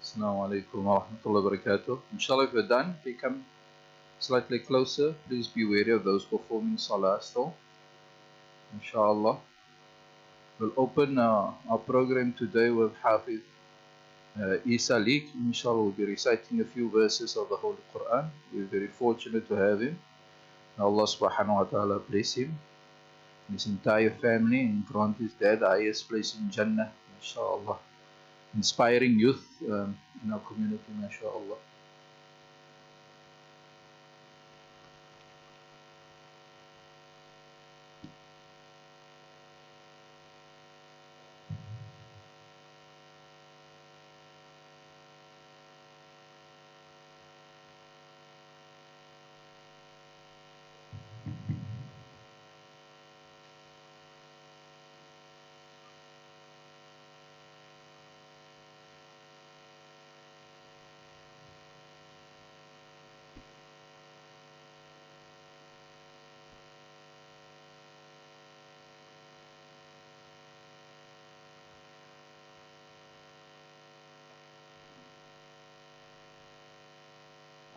Assalamu alaikum wa rahmatullahi wa barakatuh. Inshallah, if we're done, if we come slightly closer, please be wary of those performing salah still. Inshallah. We'll open our program today with Hafiz Isa Leek. Inshallah, we'll be reciting a few verses of the Holy Quran. We're very fortunate to have him. Allah subhanahu wa ta'ala bless him, his entire family, and grant his dad the highest place in Jannah. Inshallah. Inspiring youth in our community, mashallah.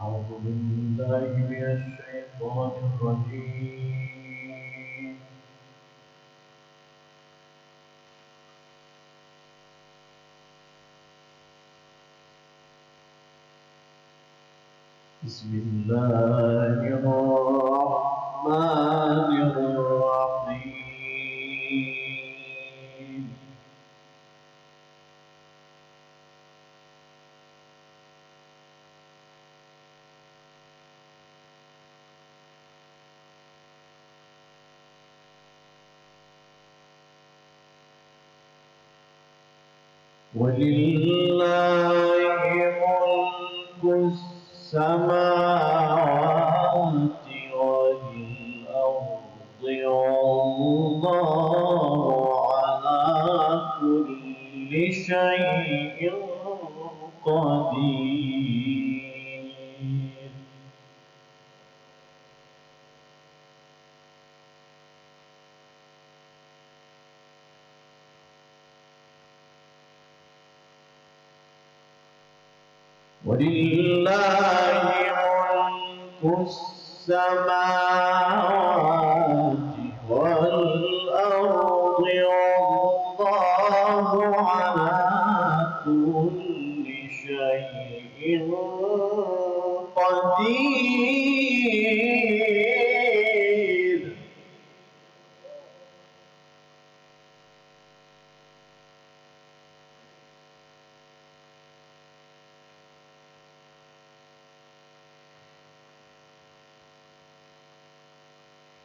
أعوذ بالله من الشيطان الرجيم بسم الله الرحمن الرحيم ولله ملك السماوات والأرض والله على كل شيء قدير ولله ملك السماوات والأرض والله على كل شيء قدير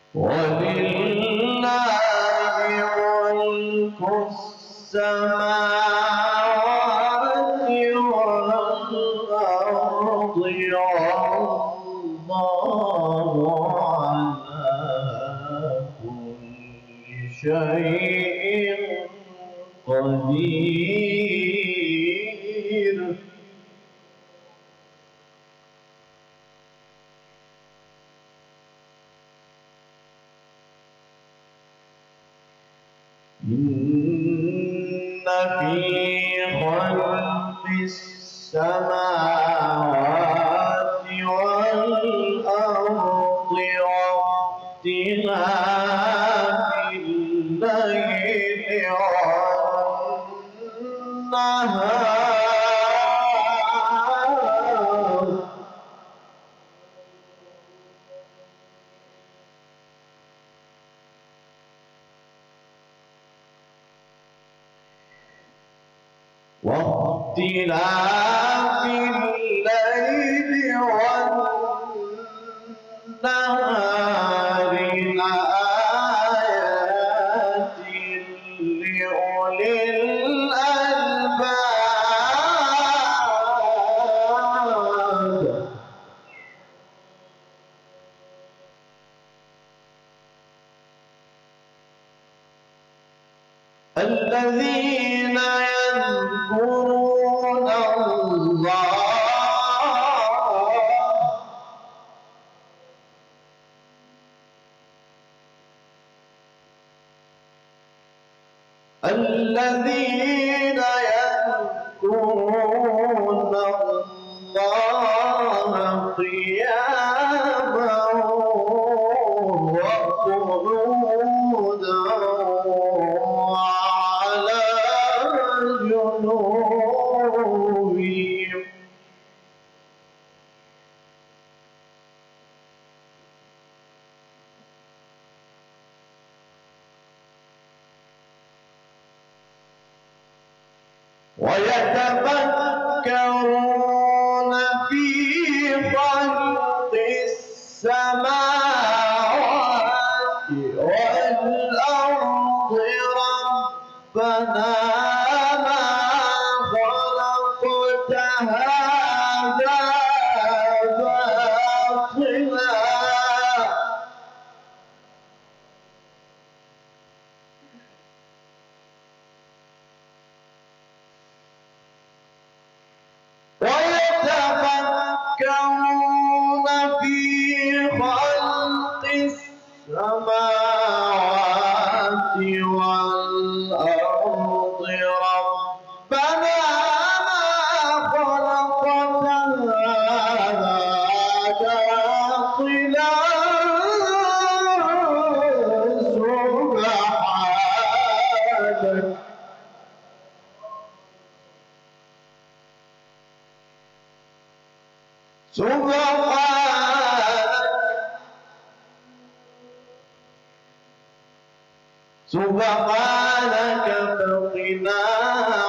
ولله ملك السماوات والأرض والله على كل شيء قدير إن في خلق السماوات والأرض واختلاف الليل والنهار واختلاف الليل والنهار لآيات لأولي الألباب الذين يذكرون الله الذين يذكرون قلوبهم ويتفكرون في خلق السماوات والأرض ربنا ما خلقت هذا باطلا ويتفكرون في خلق السماوات والأرض ربنا ما خلقت هذا باطلا سبحانك فقنا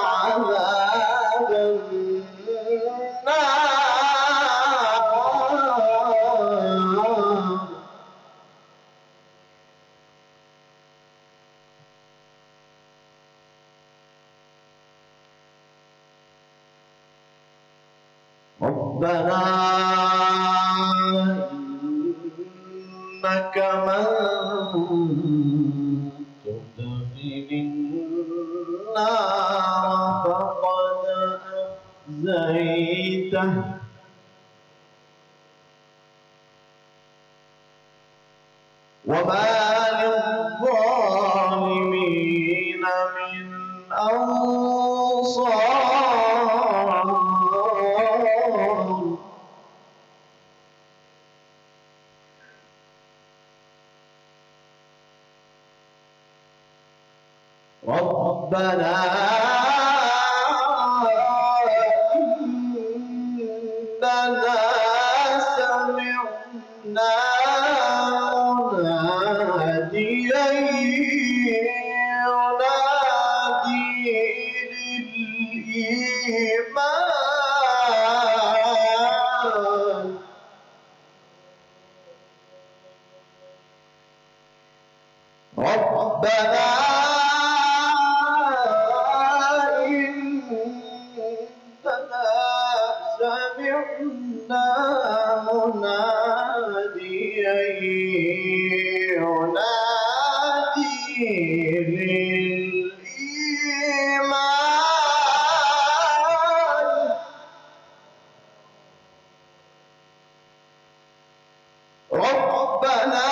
عذاب النار ربنا إنك من تدخل النار فقد أخزيته وما للظالمين من أنصار ربنا إننا سمعنا مناديا ينادي للإيمان ربنا سمعنا مناديا ينادي للإيمان ربنا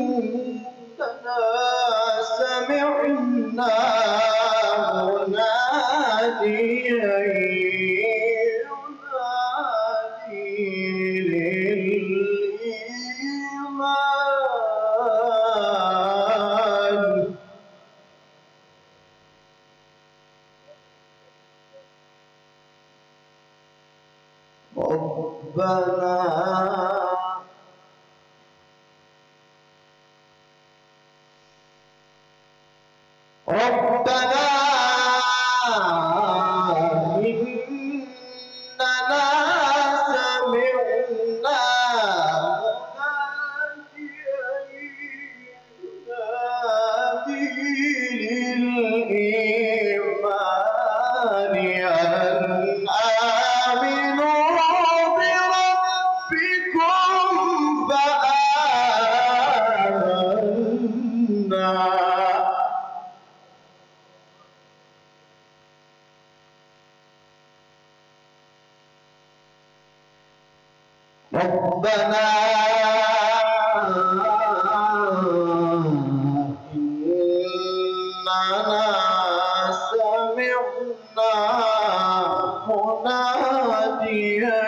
إننا سمعنا مناديا ينادي للإيمان ربنا إننا سمعنا مناديا ينادي للإيمان أن آمنوا بربكم فآمنا ربنا إننا سمعنا مناديا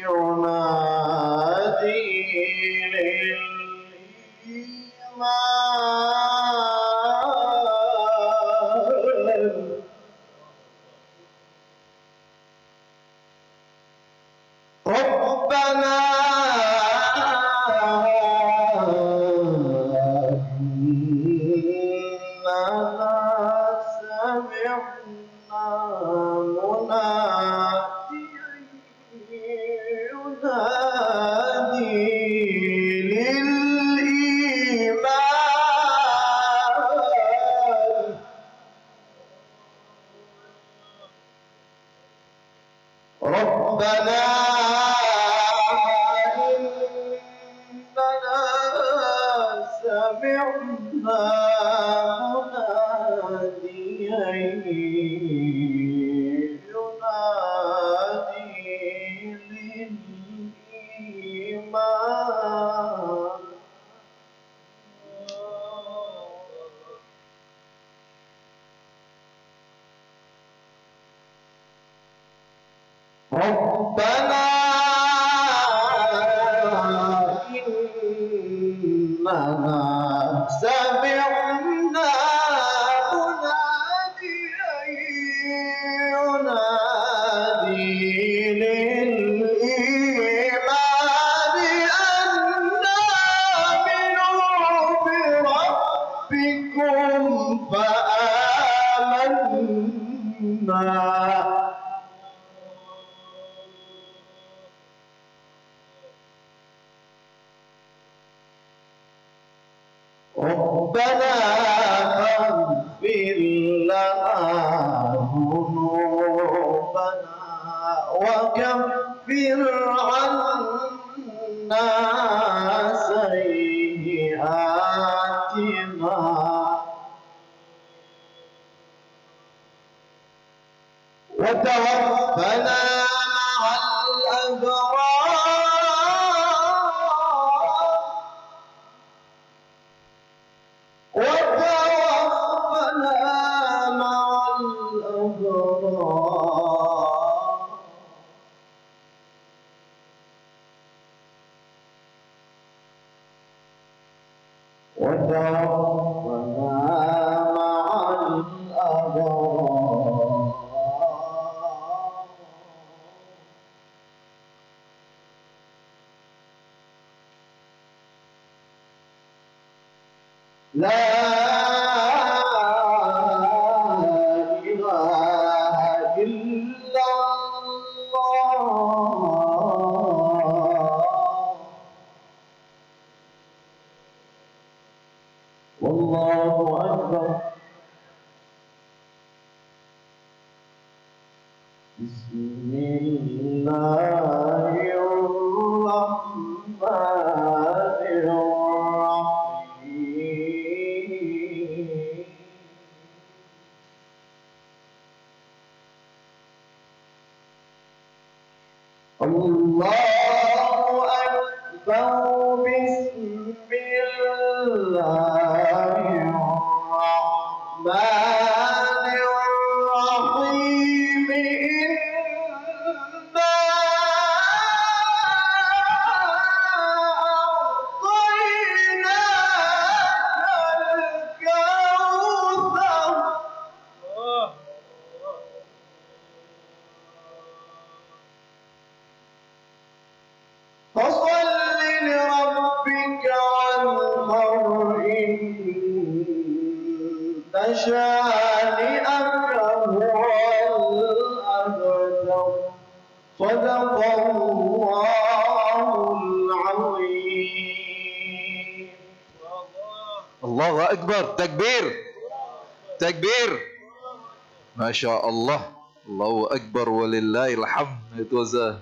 ينادي للإيمان ربنا إننا سمعنا مناديا ينادي للإيمان أن آمنوا بربكم فآمنا ربنا فاغفر لنا ذنوبنا وكفر عنا سيئاتنا وتوفنا مع الأبرار لا إله إلا الله والله أكبر بسم الله الرحمن الرحيم الله أكبر بسم الله الرحمن الرحيم إنا أعطيناك الكوثر فصل لربك وانحر إن شانئك هو الأبتر صدق الله العظيم. الله أكبر. تكبير تكبير. ما شاء الله. Allahu Akbar walillahi alhamd. It was a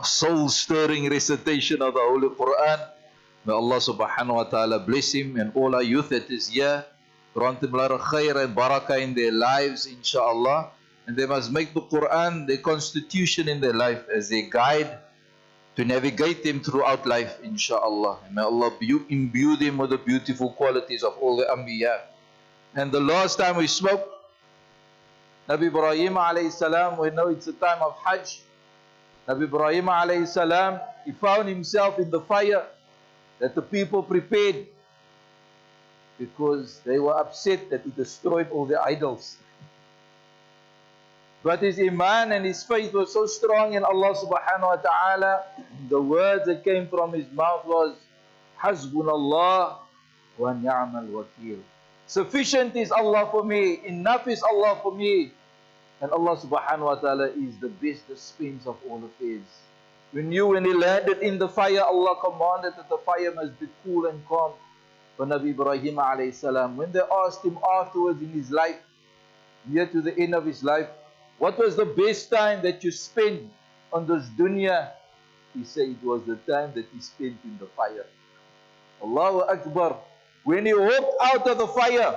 soul-stirring recitation of the Holy Quran. May Allah subhanahu wa ta'ala bless him and all our youth that is here. Grant him a lot of khair and barakah in their lives, inshallah. And they must make the Quran their constitution in their life as their guide to navigate them throughout life, inshallah. And may Allah imbue them with the beautiful qualities of all the Anbiya. And the last time we spoke, Nabi Ebrahim alayhi salam, we know it's a time of Hajj. Nabi Ebrahim alayhi salam, he found himself in the fire that the people prepared because they were upset that he destroyed all the idols. But his iman and his faith was so strong in Allah subhanahu wa ta'ala, the words that came from his mouth was, Hasbunallah wa ni'mal wakil. Sufficient is Allah for me, enough is Allah for me. And Allah subhanahu wa ta'ala is the best dispense of all affairs. When he landed in the fire, Allah commanded that the fire must be cool and calm for Nabi Ebrahim alayhi salam. When they asked him afterwards in his life, near to the end of his life, what was the best time that you spent on this dunya? He said it was the time that he spent in the fire. Allahu Akbar. When he walked out of the fire,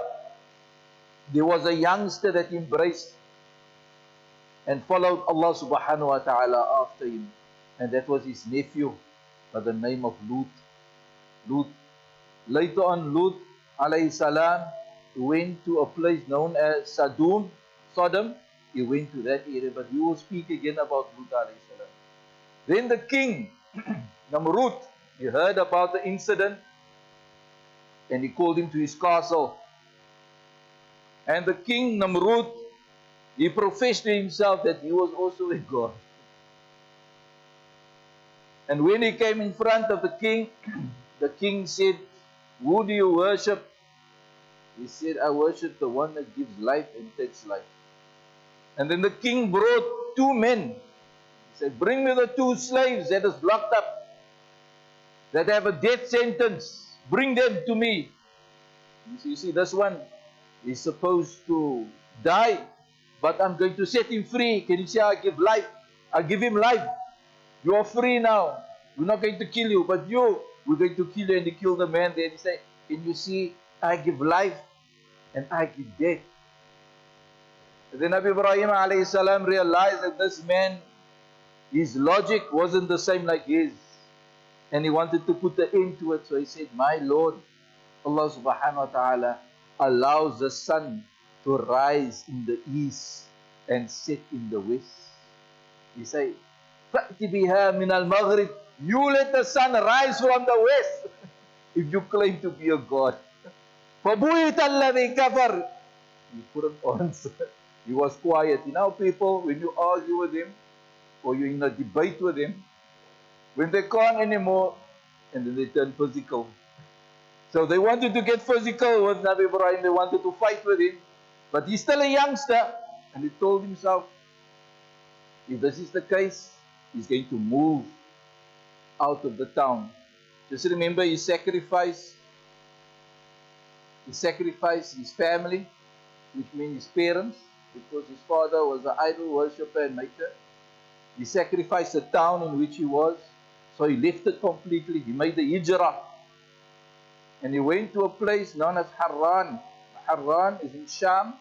there was a youngster that embraced and followed Allah subhanahu wa ta'ala after him. And that was his nephew by the name of Lut. Lut. Later on, Lut alayhi salam went to a place known as Sodom. He went to that area, but we will speak again about Lut alayhi salam. Then the king, Namrud, he heard about the incident and he called him to his castle. And the king, Namrud, he professed to himself that he was also a god. And when he came in front of the king said, "Who do you worship?" He said, "I worship the one that gives life and takes life." And then the king brought two men. He said, "Bring me the two slaves that is locked up, that have a death sentence. Bring them to me." You see, this one is supposed to die, but I'm going to set him free. Can you see how I give life? I give him life. You are free now. We're not going to kill you, but we're going to kill you. And he killed the man there. He said, "Can you see, I give life and I give death." And then Ebrahim alayhi salam realized that this man, his logic wasn't the same like his. And he wanted to put an end to it. So he said, "My Lord, Allah subhanahu wa ta'ala allows the sun to rise in the east and set in the west." He said, "Fa'ti biha min al-maghrib." You let the sun rise from the west if you claim to be a god. فَبُيْتَ الَّذِي كَفَرْ. He couldn't answer. He was quiet. You know, people, when you argue with him or you're in a debate with him, when they can't anymore, and then they turn physical. So they wanted to get physical with Nabi Ebrahim. They wanted to fight with him. But he's still a youngster. And he told himself, if this is the case, he's going to move out of the town. Just remember, he sacrificed his family, which means his parents, because his father was an idol worshipper and maker. He sacrificed the town in which he was. So he left it completely. He made the hijrah. And he went to a place known as Harran. Harran is in Sham.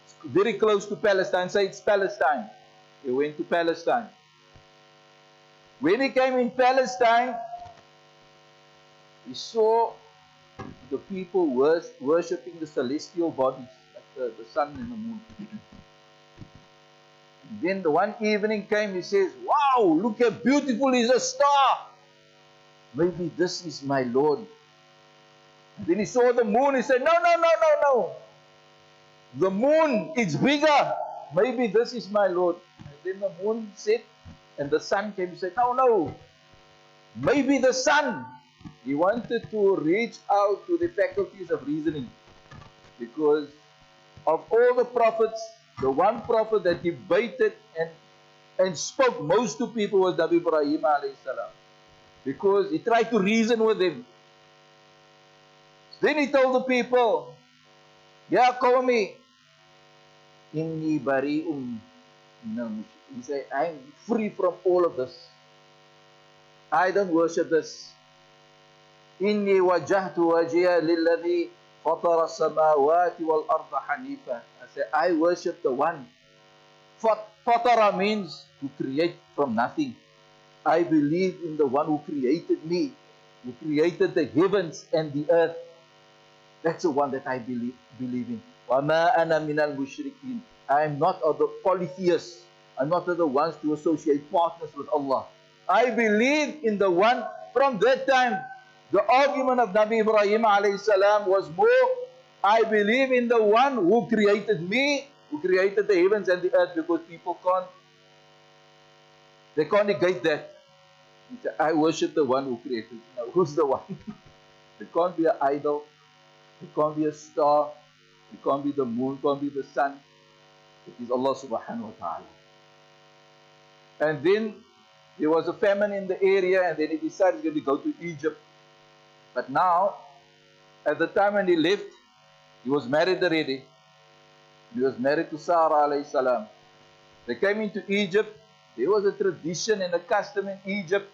It's very close to Palestine. Say it's Palestine. He went to Palestine. When he came in Palestine, he saw the people worshipping the celestial bodies, like the sun and the moon. Then the one evening came, he says, "Wow, look how beautiful is a star. Maybe this is my Lord." And then he saw the moon, he said, "No, no, no, no, no. The moon, it's bigger. Maybe this is my Lord." And then the moon set and the sun came, he said, "No, no. Maybe the sun." He wanted to reach out to the faculties of reasoning, because of all the prophets, the one prophet that debated and spoke most to people was Nabi Ebrahim alayhi salam, because he tried to reason with them. Then he told the people, "Ya qawmi, inni bari'um minal mushrik." He said, "I'm free from all of this. I don't worship this. Inni wajjahtu wajhiya lilladhi fatara samawati wal arda hanifa." I said, I worship the one. Fatara means to create from nothing. I believe in the one who created me, who created the heavens and the earth. That's the one that I believe in. وَمَا أَنَا مِنَ الْمُشْرِكِينَ. I am not of the polytheists. I'm not of the ones to associate partners with Allah. I believe in the one. From that time, the argument of Nabi Ebrahim alayhi salam was more, I believe in the one who created me, who created the heavens and the earth, because people can't negate that. I worship the one who created. Now, who's the one? There can't be an idol. It can't be a star. It can't be the moon. It can't be the sun. It is Allah subhanahu wa ta'ala. And then there was a famine in the area, and then he decided to go to Egypt. But now, at the time when he left, he was married already. He was married to Sarah alayhi salam. They came into Egypt. There was a tradition and a custom in Egypt.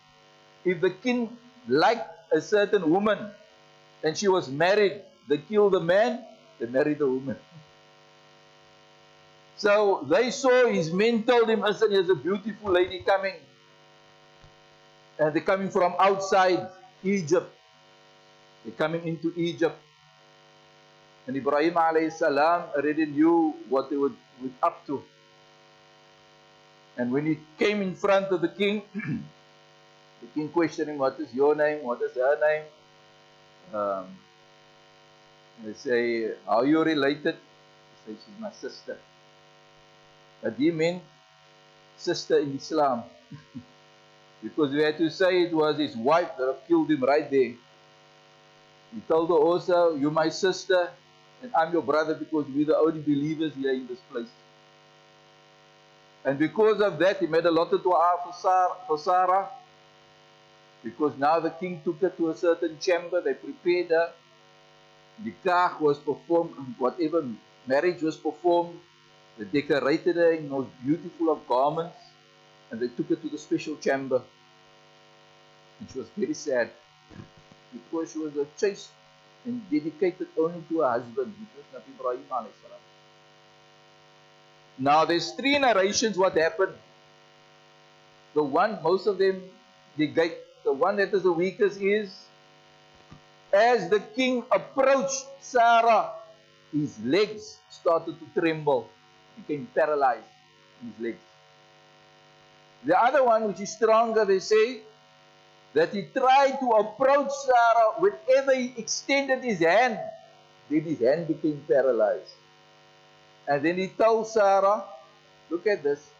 If the king liked a certain woman, and she was married. They killed the man, they married the woman. So they saw, his men told him, listen, there's a beautiful lady coming. And they're coming from outside Egypt. They're coming into Egypt. And Ebrahim alayhi salam already knew what they were up to. And when he came in front of the king, the king questioned him, what is your name? What is her name? They say, how are you related? He says, she's my sister. But he meant sister in Islam. Because we had to say it was his wife that have killed him right there. He told her also, you're my sister and I'm your brother because we're the only believers here in this place. And because of that, he made a lot of dua for Sarah. Because now the king took her to a certain chamber, they prepared her. The nikah was performed, whatever marriage was performed. They decorated her in most beautiful of garments. And they took her to the special chamber. And she was very sad. Because she was a chaste and dedicated only to her husband, which was Nabi Ebrahim alayhi salam. Now there's 3 narrations what happened. The one, most of them, the one that is the weakest is, as the king approached Sarah, his legs started to tremble. He became paralyzed in his legs. The other one, which is stronger, they say, that he tried to approach Sarah. Whenever he extended his hand, then his hand became paralyzed. And then he told Sarah, look at this.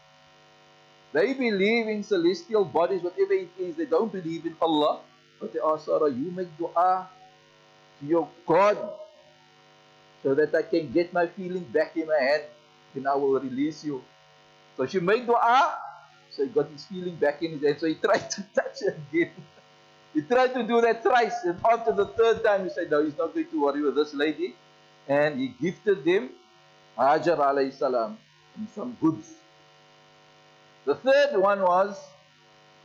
They believe in celestial bodies, whatever it is. They don't believe in Allah. But they ask Sarah, you make dua to your God so that I can get my feeling back in my hand. Then I will release you. So she made dua. So he got his feeling back in his hand. So he tried to touch her again. He tried to do that thrice. And after the 3rd time, he said, no, he's not going to worry with this lady. And he gifted them Hajar alayhi salam and some goods. The 3rd one was,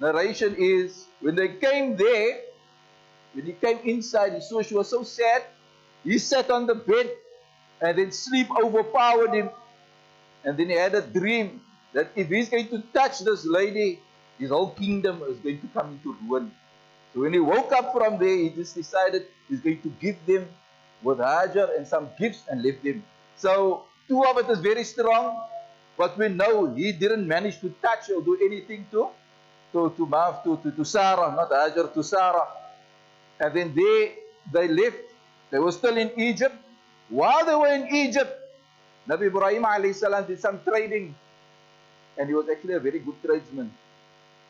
narration is, when they came there, when he came inside, he saw she was so sad. He sat on the bed and then sleep overpowered him. And then he had a dream that if he's going to touch this lady, his whole kingdom is going to come into ruin. So when he woke up from there, he just decided he's going to give them with Hajar and some gifts and left them. So 2 of it is very strong, but we know he didn't manage to touch or do anything to Sarah, not Hajar, to Sarah. And then they left. They were still in Egypt. While they were in Egypt, Nabi Ebrahim alayhi salam did some trading. And he was actually a very good tradesman.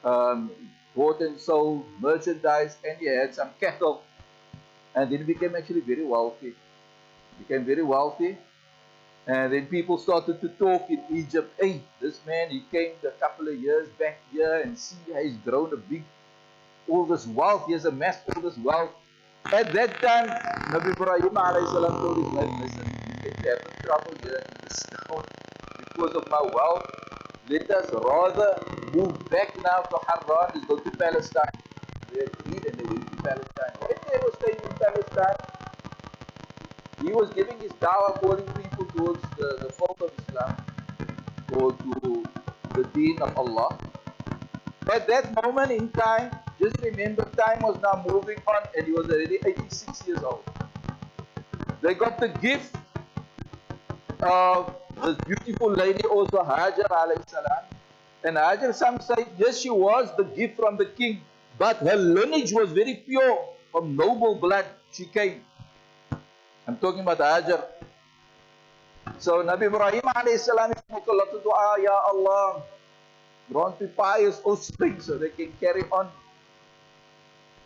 Bought and sold merchandise, and he had some cattle. And then he became actually very wealthy. Became very wealthy. And then people started to talk in Egypt, hey, this man, he came a couple of years back here and see how he's grown all this wealth, he has amassed all this wealth. At that time, Nabi Ebrahim alayhi salam told his wife, listen, you can have trouble here in this town because of my wealth. Let us rather move back now to Haran, let's go to Palestine. They agreed and they went to Palestine. When they were staying in Palestine, he was giving his dawah, calling people towards the fault of Islam, or to the deen of Allah. At that moment in time, just remember, time was now moving on, and he was already 86 years old. They got the gift of this beautiful lady, also Hajar alayhi salam. And Hajar, some say, yes, she was the gift from the king, but her lineage was very pure, from noble blood she came. I'm talking about Hajar. So Nabi Ebrahim alayhi salam spoke a lot of dua, Ya Allah, grant me pious offspring so they can carry on.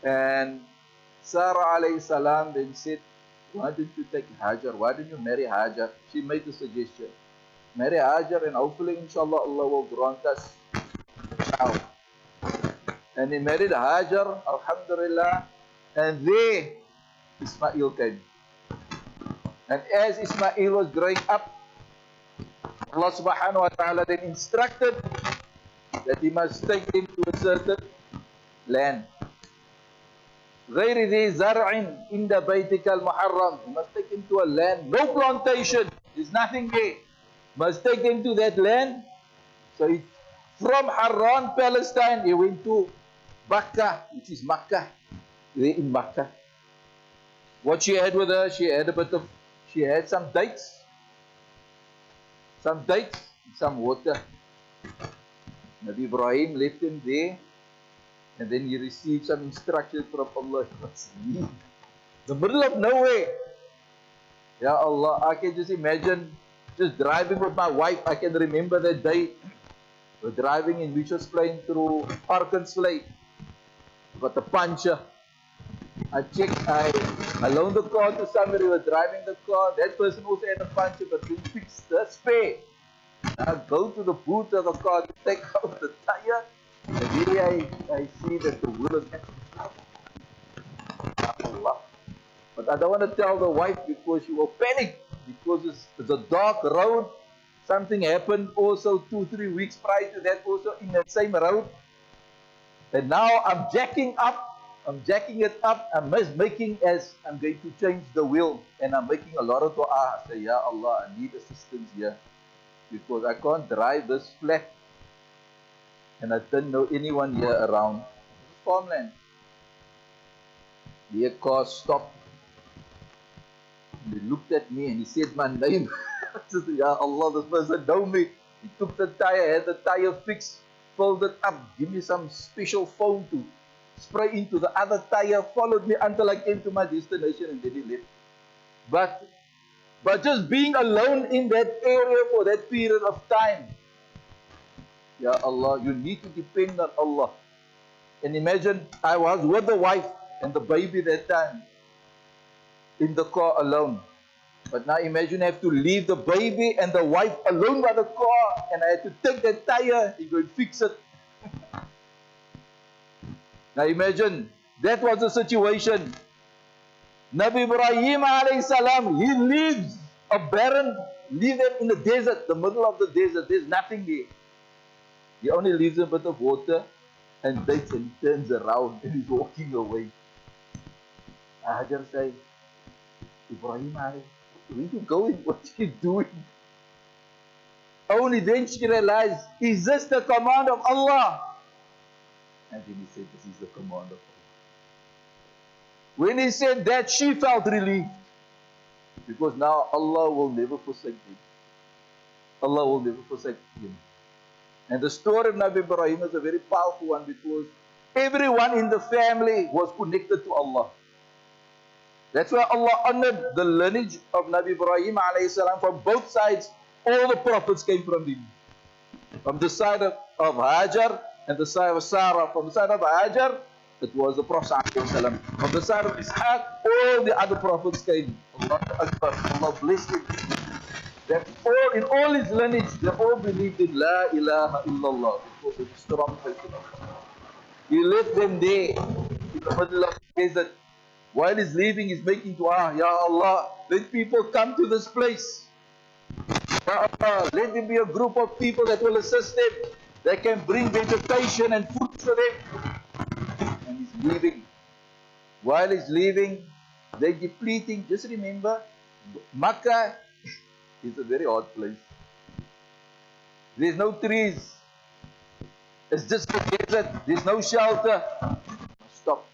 And Sarah alayhi salam then said, why didn't you take Hajar? Why didn't you marry Hajar? She made the suggestion. Marry Hajar and hopefully inshallah Allah will grant us child. And he married Hajar, alhamdulillah, and there Ismail came. And as Ismail was growing up, Allah subhanahu wa ta'ala then instructed that he must take him to a certain land. غَيْرِ ذِي زَرْعٍ إِنَّ بَيْتِكَ الْمُحَرَّمِ. You must take him to a land, no plantation, there's nothing there. Must take him to that land. So from Haran, Palestine, he went to Makkah, which is Makkah. There in Makkah. What she had with her, she had some dates, some water. Nabi Ebrahim left him there, and then he received some instructions from Allah. The middle of nowhere. Ya Allah, I can just imagine just driving with my wife. I can remember that day. We're driving in Mitchell's Plain through Arkansas. Got a puncher. I checked, I loaned the car to somebody who was driving the car. That person also had a puncher, but didn't fix the spare. I go to the boot of the car to take out the tire. And there I see that the wheel is Allah. But I don't want to tell the wife because she will panic. Because it's a dark road. Something happened also 2-3 weeks prior to that also in that same road. And now I'm jacking it up. I'm making as I'm going to change the wheel. And I'm making a lot of dua. I say, Ya Allah, I need assistance here. Because I can't drive this flat. And I don't know anyone here around. It's farmland. The car stopped. He looked at me and he said my name. I said, Ya Allah, this person know me. He took the tire, had the tire fixed, filled it up, give me some special foam to spray into the other tire, followed me until I came to my destination, and then he left. But just being alone in that area for that period of time, Ya Allah, you need to depend on Allah. And imagine, I was with the wife and the baby that time in the car alone. But now imagine I have to leave the baby and the wife alone by the car, and I had to take that tire and go and fix it. Now imagine, that was the situation. Nabi Ebrahim alayhi salam, he lives a barren, lives in the desert, the middle of the desert, there's nothing there. He only leaves a bit of water and dates, and he turns around and he's walking away. Hajar say, Ebrahim alayhi, where you going? What are you doing? Only then she realized, is this the command of Allah? And then he said, this is the command of Allah. When he said that, she felt relieved. Because now Allah will never forsake him. Allah will never forsake him. And the story of Nabi Ebrahim is a very powerful one, because everyone in the family was connected to Allah. That's why Allah honored the lineage of Nabi Ebrahim alayhi salam from both sides. All the prophets came from him. From the side of Hajar and the side of Sarah. From the side of Hajar, it was the Prophet alayhi salam. From the side of Ishaq, all the other prophets came. Allah Akbar. Allah blessed him. That all, in all his lineage, they all believed in La ilaha illallah. It was a strong faith. He left them there in the middle of the desert. While he's leaving, he's making dua, Ya Allah, let people come to this place. Ya Allah, let there be a group of people that will assist them. They can bring vegetation and food for them. And he's leaving. While he's leaving, they're depleting. Just remember, Makkah is a very odd place. There's no trees. It's just a desert. There's no shelter. Stop.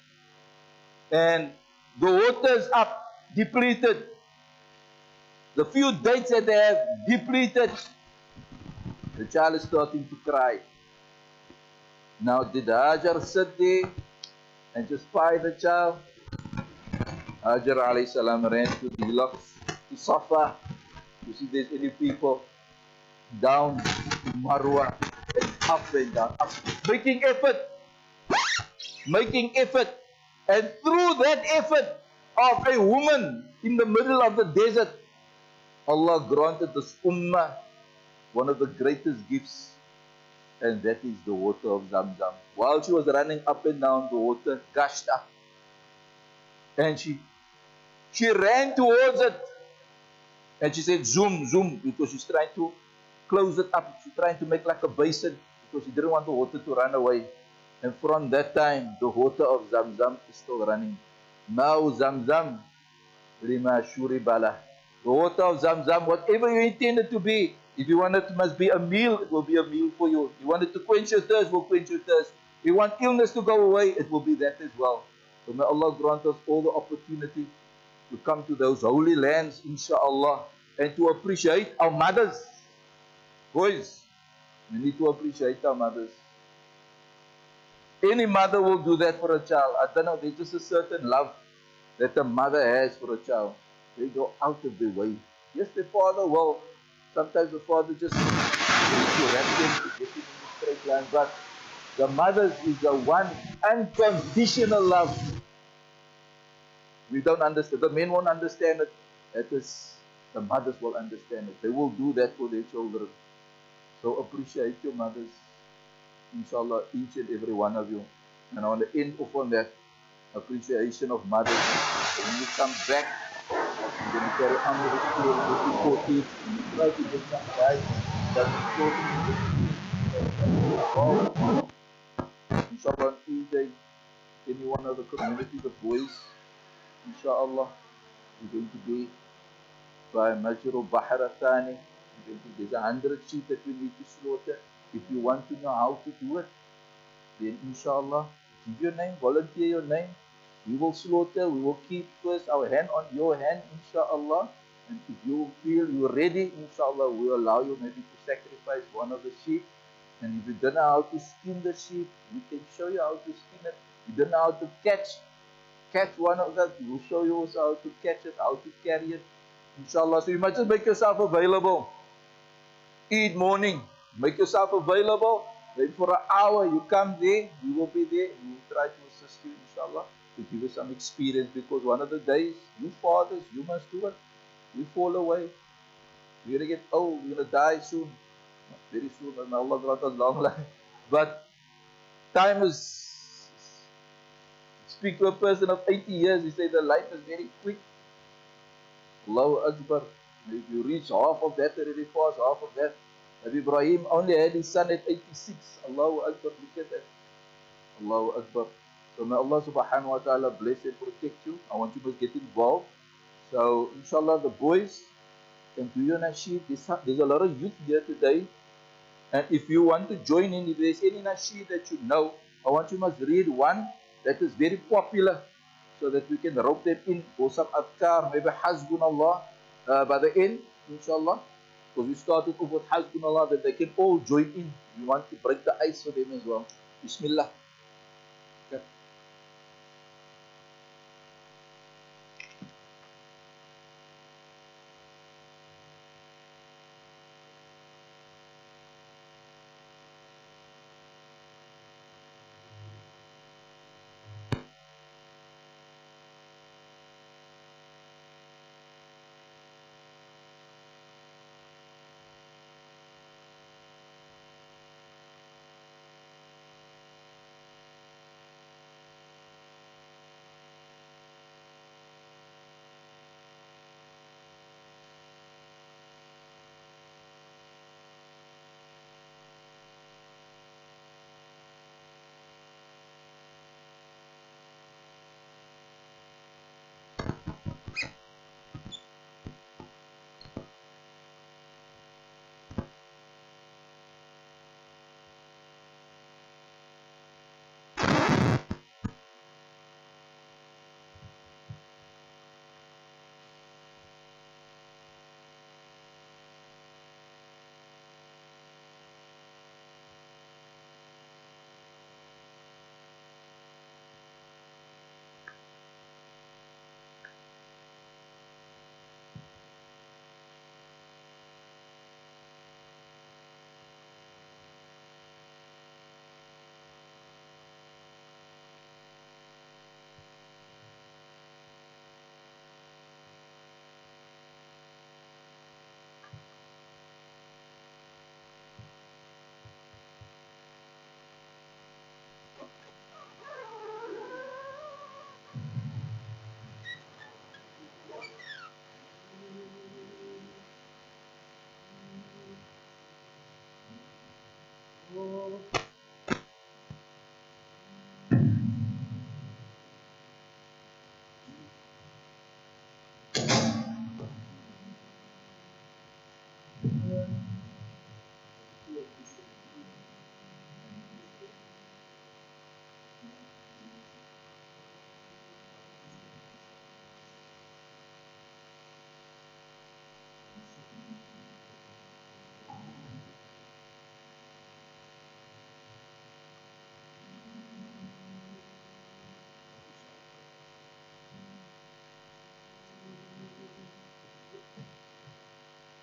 And the water is up, depleted. The few dates that they have, depleted. The child is starting to cry. Now, did Hajar sit there and just spy the child? Hajar alayhi salam ran to the hillocks, to Safa, to see if there's any people down to Marwa, and up and down, up, making effort. Making effort. And through that effort of a woman in the middle of the desert, Allah granted this ummah one of the greatest gifts, and that is the water of Zamzam. While she was running up and down, the water gushed up. And she ran towards it. And she said, zoom, zoom, because she's trying to close it up. She's trying to make like a basin, because she didn't want the water to run away. And from that time, the water of Zamzam is still running. Ma'u Zamzam lima shuribalah. The water of Zamzam, whatever you intend it to be. If you want it must be a meal, it will be a meal for you. You want it to quench your thirst, will quench your thirst. You want illness to go away, it will be that as well. So may Allah grant us all the opportunity to come to those holy lands, inshallah, and to appreciate our mothers. Boys, we need to appreciate our mothers. Any mother will do that for a child. I don't know, there's just a certain love that a mother has for a child. They go out of their way. Yes, the father will. Sometimes the father just needs to wrap them to get him in the straight line. But the mothers is the one unconditional love. We don't understand. The men won't understand it. That is, the mothers will understand it. They will do that for their children. So appreciate your mothers. Inshallah, each and every one of you. And I want to end off on that appreciation of mothers. When you come back, you're going to carry on with the story with the 40s. You try to get some guys that float. Inshallah, on Tuesday, any one of the community, the boys, inshallah, we're going to be by Majru Bahar Thani. There's 100 sheep that we need to slaughter. If you want to know how to do it, then inshallah, give your name, volunteer your name. We will slaughter, we will keep first our hand on your hand, inshallah. And if you feel you're ready, inshallah, we'll allow you maybe to sacrifice one of the sheep. And if you don't know how to skin the sheep, we can show you how to skin it. If you don't know how to catch one of that, we'll show you also how to catch it, how to carry it, inshallah. So you must just make yourself available. Eid morning, make yourself available. Then for an hour you come there, we will be there, we will try to assist you, inshallah, to give you some experience, because one of the days, you fathers, you must do it. We fall away. We're going to get old, we're going to die soon. Very soon, and Allah grant us long life. But time is, speak to a person of 80 years, he said the life is very quick. Allahu Akbar. If you reach half of that already fast, half of that. Ebrahim only had his son at 86. Allahu Akbar, look at that. Allahu Akbar. So may Allah subhanahu wa ta'ala bless and protect you. I want you to get involved. So inshallah the boys can do your nasheed. There's a lot of youth here today. And if you want to join in, if there's any nasheed that you know, I want you must read one that is very popular, so that we can rope them in for some adhkar, maybe Hasbunallah by the end, inshallah. Because we started off with Hasbunallah, that they can all join in. We want to break the ice for them as well. Bismillah. Okay.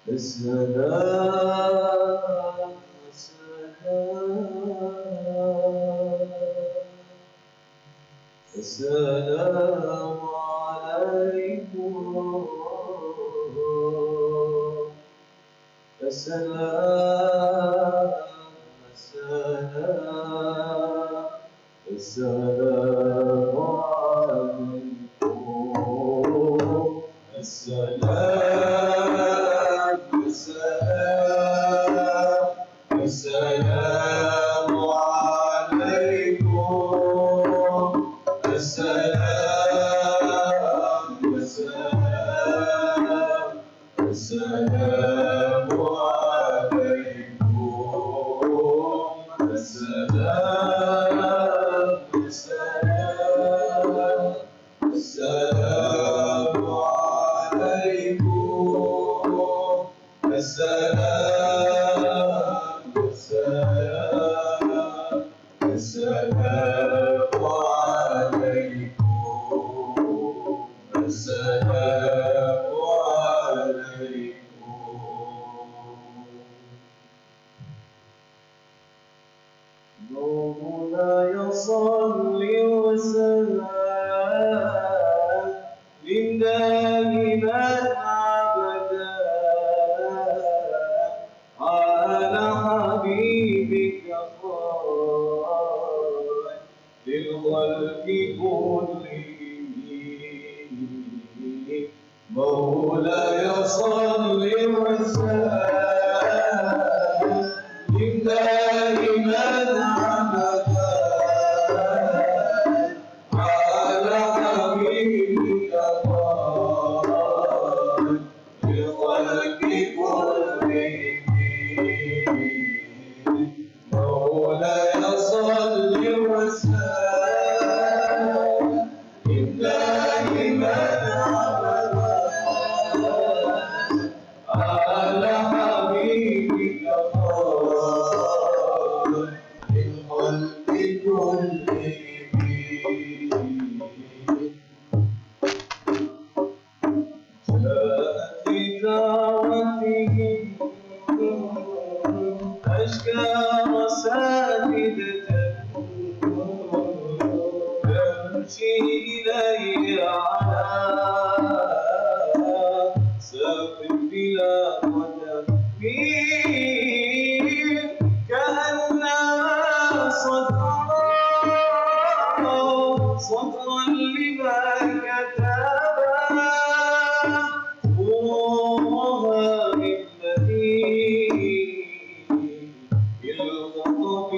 السلام السلام عليكم السلام السلام عليكم السلام السلام عليكم السلام السلام عليكم السلام عليكم السلام عليكم السلام عليكم مولاي صل وسلم دائما ابدا على حبيبك خير للخلق كلهم مولاي صل وسلم دائما ابدا على حبيبك للخلق كلهم مولاي صل وسلم دائما على حبيبك للخلق كلهم بدعوتهم أشكى مساجدة يمشي إلي على ساق بلا قدم كأنما سطرا لما كتبا الله الذي بالغضب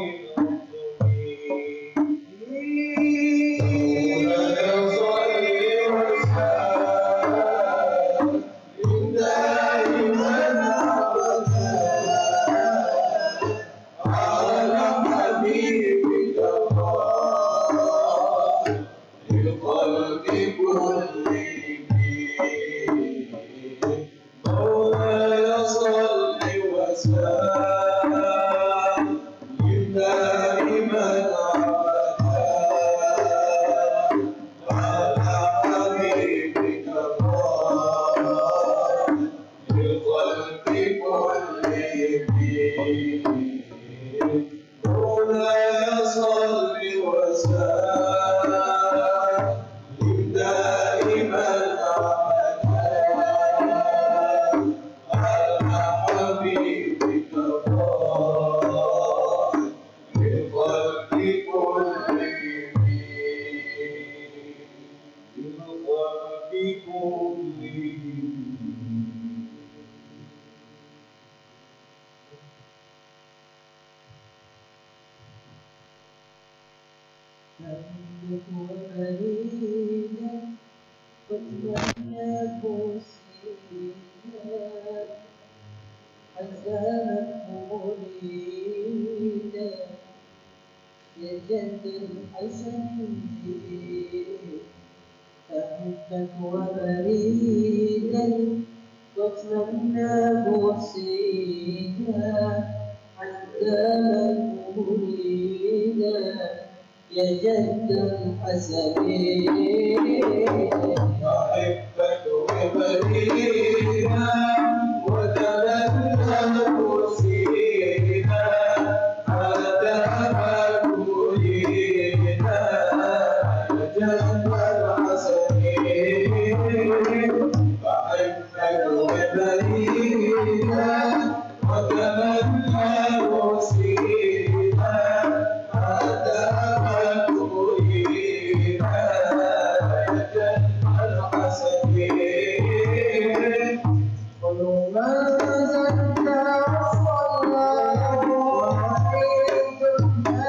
أحبك وبريدا واتمنى مرسيدا عزاما مريدا يا جد الحسنين أحبك وبريدا بريدا وتمنى مسيدا ما دام مريدا يجمع الحسنين كل من زكى وصلى وعيد ما